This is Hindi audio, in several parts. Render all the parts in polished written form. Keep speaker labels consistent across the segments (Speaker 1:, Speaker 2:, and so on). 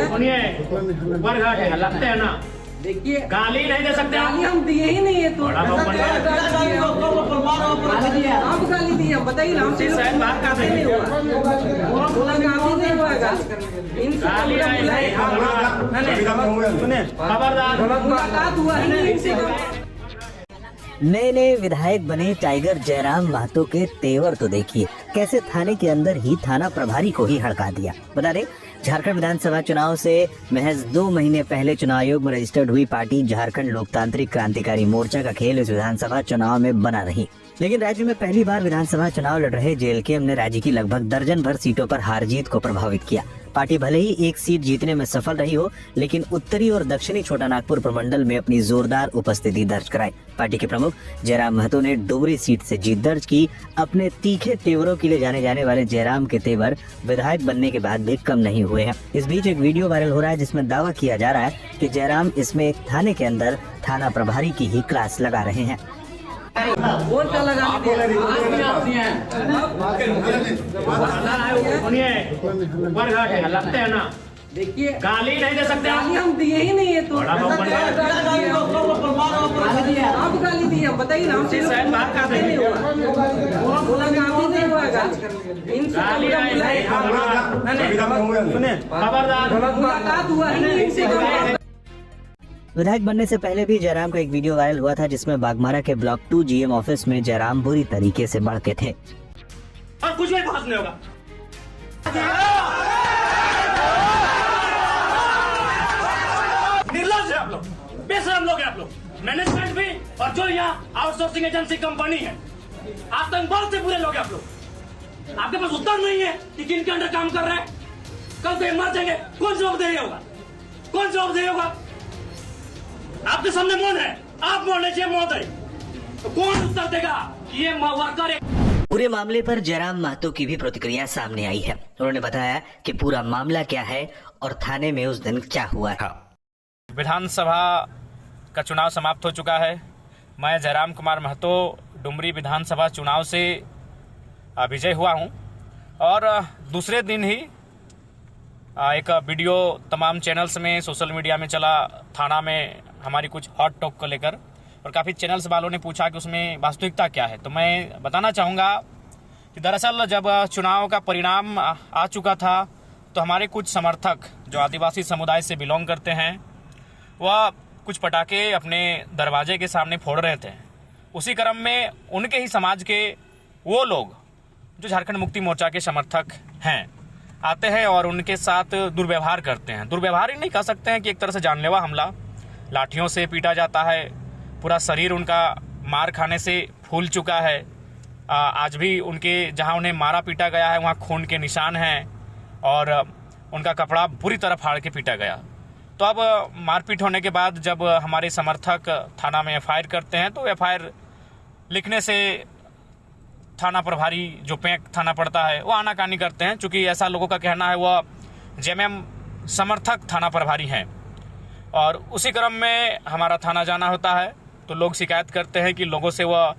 Speaker 1: सुनिए, ऊपर लगते हैं ना,
Speaker 2: देखिए
Speaker 1: गाली नहीं दे सकते
Speaker 2: गाली हम दिए ही नहीं है तो
Speaker 1: बड़ा
Speaker 2: आप गाली दिए हम बताइए ना, हमसे
Speaker 1: शायद बात कर रहे
Speaker 2: नहीं हुआ बोला काम ही नहीं हुआ
Speaker 1: खबरदार
Speaker 2: मुलाकात हुआ ही नहीं इनसे।
Speaker 3: नए नए विधायक बने टाइगर जयराम महतो के तेवर तो देखिए, कैसे थाने के अंदर ही थाना प्रभारी को ही हड़का दिया। बता दें, झारखंड विधानसभा चुनाव से महज 2 महीने पहले चुनाव आयोग में रजिस्टर्ड हुई पार्टी झारखंड लोकतांत्रिक क्रांतिकारी मोर्चा का खेल इस विधानसभा चुनाव में बना रही। लेकिन राज्य में पहली बार विधानसभा चुनाव लड़ रहे जेएलके ने राज्य की लगभग दर्जन भर सीटों पर हार जीत को प्रभावित किया। पार्टी भले ही एक सीट जीतने में सफल रही हो, लेकिन उत्तरी और दक्षिणी छोटा नागपुर प्रमंडल में अपनी जोरदार उपस्थिति दर्ज कराई। पार्टी के प्रमुख जयराम महतो ने डुमरी सीट से जीत दर्ज की। अपने तीखे तेवरों के लिए जाने जाने वाले जयराम के तेवर विधायक बनने के बाद भी कम नहीं हुए हैं। इस बीच एक वीडियो वायरल हो रहा है जिसमें दावा किया जा रहा है कि जयराम इसमें एक थाने के अंदर थाना प्रभारी की ही क्लास लगा रहे हैं।
Speaker 1: सुनिए, ऊपर लगते हैं ना,
Speaker 2: देखिए
Speaker 1: गाली नहीं दे सकते
Speaker 2: गाली हम दिए ही नहीं है तो
Speaker 1: बड़ा
Speaker 2: आप गाली दिए हम बताइए ना, हमसे
Speaker 1: शायद बात कर रहे
Speaker 2: नहीं हुआ बोला काम ही नहीं हुआ
Speaker 1: खबरदार
Speaker 2: मुलाकात हुआ ही नहीं इनसे।
Speaker 3: विधायक बनने से पहले भी जयराम का एक वीडियो वायरल हुआ था जिसमें बागमारा के ब्लॉक 2 जीएम ऑफिस में जयराम बुरी तरीके से भड़के थे।
Speaker 1: और कुछ भी बहस नहीं होगा। निर्लज है आप लोग, बेशरम लोग हैं आप लोग। मैनेजमेंट भी और जो यहाँ आउटसोर्सिंग एजेंसी कंपनी है, आतंकवाद से पूरे लोग हैं आप लोग। आपके पास उत्तर नहीं है कि किनके अंडर काम कर रहे हैं। कल तो ये मर जाएंगे, कौन जवाब दे होगा? कौन जवाब दे होगा? आपके सामने मौन है, आप मौन लीजिए महोदय, तो कौन उत्तर देगा? ये वर्कर है।
Speaker 3: पूरे मामले पर जयराम महतो की भी प्रतिक्रिया सामने आई है। उन्होंने बताया कि पूरा मामला क्या है और थाने में उस दिन क्या हुआ है।
Speaker 4: विधानसभा का चुनाव समाप्त हो चुका है। मैं जयराम कुमार महतो डुमरी विधानसभा चुनाव से विजय हुआ हूं और दूसरे दिन ही एक वीडियो तमाम चैनल्स में सोशल मीडिया में चला, थाना में हमारी कुछ हॉट टॉक को लेकर, और काफ़ी चैनल्स वालों ने पूछा कि उसमें वास्तविकता क्या है। तो मैं बताना चाहूँगा कि दरअसल जब चुनाव का परिणाम आ चुका था तो हमारे कुछ समर्थक जो आदिवासी समुदाय से बिलोंग करते हैं वह कुछ पटाखे अपने दरवाजे के सामने फोड़ रहे थे। उसी क्रम में उनके ही समाज के वो लोग जो झारखंड मुक्ति मोर्चा के समर्थक हैं आते हैं और उनके साथ दुर्व्यवहार करते हैं। दुर्व्यवहार ही नहीं कह सकते हैं कि एक तरह से जानलेवा हमला, लाठियों से पीटा जाता है। पूरा शरीर उनका मार खाने से फूल चुका है। आज भी उनके जहां उन्हें मारा पीटा गया है वहां खून के निशान हैं और उनका कपड़ा पूरी तरह फाड़ के पीटा गया। तो अब मारपीट होने के बाद जब हमारे समर्थक थाना में एफआईआर करते हैं तो एफआईआर लिखने से थाना प्रभारी जो पेंक थाना पड़ता है वो आनाकानी करते हैं। चूँकि ऐसा लोगों का कहना है वह जेएमएम समर्थक थाना प्रभारी हैं और उसी क्रम में हमारा थाना जाना होता है तो लोग शिकायत करते हैं कि लोगों से वह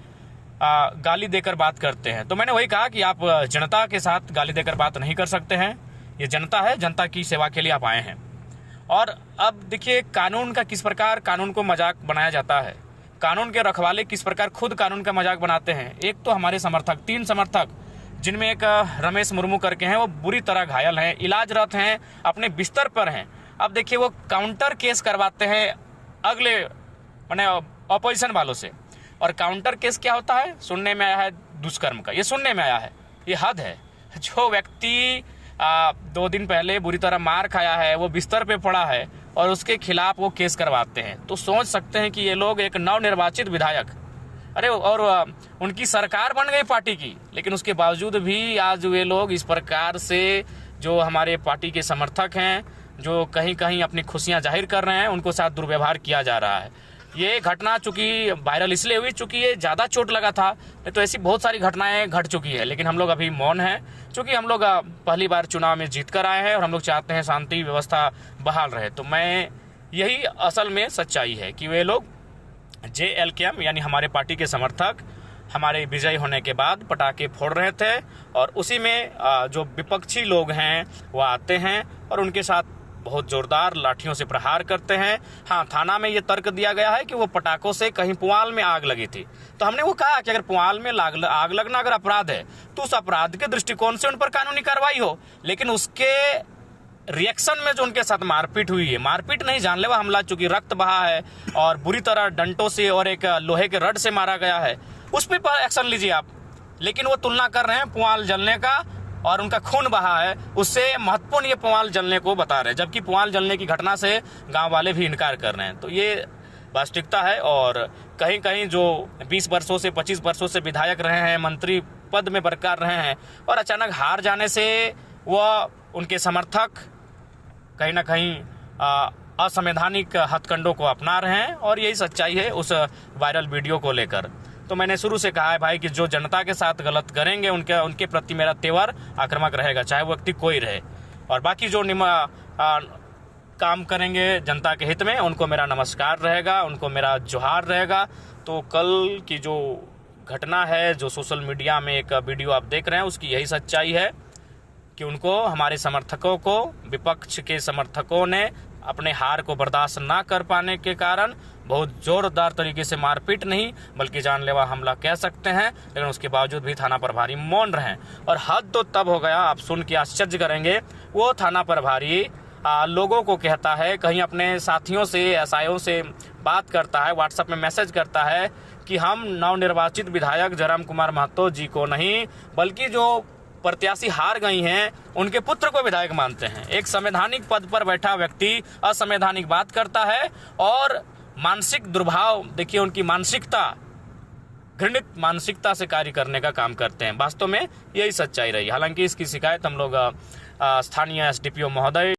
Speaker 4: गाली देकर बात करते हैं। तो मैंने वही कहा कि आप जनता के साथ गाली देकर बात नहीं कर सकते हैं। ये जनता है, जनता की सेवा के लिए आप आए हैं। और अब देखिए कानून का किस प्रकार कानून को मजाक बनाया जाता है, कानून के रखवाले किस प्रकार खुद कानून का मजाक बनाते हैं। एक तो हमारे समर्थक, 3 समर्थक जिनमें एक रमेश मुर्मू करके हैं, वो बुरी तरह घायल हैं, इलाजरत हैं, अपने बिस्तर पर हैं। अब देखिए वो काउंटर केस करवाते हैं अगले माने अपोजिशन वालों से। और काउंटर केस क्या होता है? सुनने में आया है दुष्कर्म का, ये सुनने में आया है, ये हद है। जो व्यक्ति 2 दिन पहले बुरी तरह मार खाया है, वो बिस्तर पे पड़ा है और उसके खिलाफ वो केस करवाते हैं। तो सोच सकते हैं कि ये लोग एक नवनिर्वाचित विधायक, अरे और उनकी सरकार बन गई पार्टी की, लेकिन उसके बावजूद भी आज वे लोग इस प्रकार से जो हमारे पार्टी के समर्थक हैं, जो कहीं कहीं अपनी खुशियां जाहिर कर रहे हैं, उनको साथ दुर्व्यवहार किया जा रहा है। ये घटना चूंकि वायरल इसलिए हुई चूंकि ये ज़्यादा चोट लगा था, नहीं तो ऐसी बहुत सारी घटनाएं घट चुकी है। लेकिन हम लोग अभी मौन हैं क्योंकि हम लोग पहली बार चुनाव में जीत कर आए हैं और हम लोग चाहते हैं शांति व्यवस्था बहाल रहे। तो मैं यही असल में सच्चाई है कि वे लोग जेएलके यानी हमारे पार्टी के समर्थक हमारे विजय होने के बाद पटाखे फोड़ रहे थे और उसी में जो विपक्षी लोग हैं वो आते हैं और उनके साथ बहुत जोरदार लाठियों से प्रहार करते हैं। हाँ, थाना में ये तर्क दिया गया है कि वो पटाखों से कहीं पुआल में आग लगी थी। तो हमने वो कहा कि अगर पुआल में आग लगना अगर अपराध है तो उस अपराध के दृष्टिकोण से उन पर कानूनी कार्रवाई हो, लेकिन उसके रिएक्शन में जो उनके साथ मारपीट हुई है, मारपीट नहीं जानलेवा हमला, चूंकि रक्त बहा है और बुरी तरह डंटों से और एक लोहे के रड से मारा गया है, उस पर एक्शन लीजिए आप। लेकिन वो तुलना कर रहे हैं पुआल जलने का और उनका खून बहा है, उससे महत्वपूर्ण ये पुआल जलने को बता रहे हैं, जबकि पुआल जलने की घटना से गांव वाले भी इनकार कर रहे हैं। तो ये वास्तविकता है। और कहीं कहीं जो 20 वर्षों से 25 वर्षों से विधायक रहे हैं, मंत्री पद में बरकरार रहे हैं और अचानक हार जाने से वह उनके समर्थक कहीं ना कहीं असंवैधानिक हथकंडों को अपना रहे हैं और यही सच्चाई है उस वायरल वीडियो को लेकर। तो मैंने शुरू से कहा है भाई कि जो जनता के साथ गलत करेंगे उनके प्रति मेरा तेवर आक्रामक रहेगा, चाहे वो व्यक्ति कोई रहे। और बाकी जो काम करेंगे जनता के हित में उनको मेरा नमस्कार रहेगा, उनको मेरा जोहार रहेगा। तो कल की जो घटना है, जो सोशल मीडिया में एक वीडियो आप देख रहे हैं, उसकी यही सच्चाई है कि उनको, हमारे समर्थकों को, विपक्ष के समर्थकों ने अपने हार को बर्दाश्त ना कर पाने के कारण बहुत जोरदार तरीके से मारपीट नहीं बल्कि जानलेवा हमला कह सकते हैं, लेकिन उसके बावजूद भी थाना प्रभारी मौन रहे। और हद तो तब हो गया, आप सुन के आश्चर्य करेंगे, वो थाना प्रभारी लोगों को कहता है, कहीं अपने साथियों से, एसआईओ से बात करता है, व्हाट्सएप में मैसेज करता है कि हम नवनिर्वाचित विधायक जयराम कुमार महतो जी को नहीं बल्कि जो प्रत्याशी हार गई हैं उनके पुत्र को विधायक मानते हैं। एक संवैधानिक पद पर बैठा व्यक्ति असंवैधानिक बात करता है और मानसिक दुर्भाव, देखिए उनकी मानसिकता, घृणित मानसिकता से कार्य करने का काम करते हैं। वास्तव में यही सच्चाई रही। हालांकि इसकी शिकायत हम लोग स्थानीय एसडीपीओ महोदय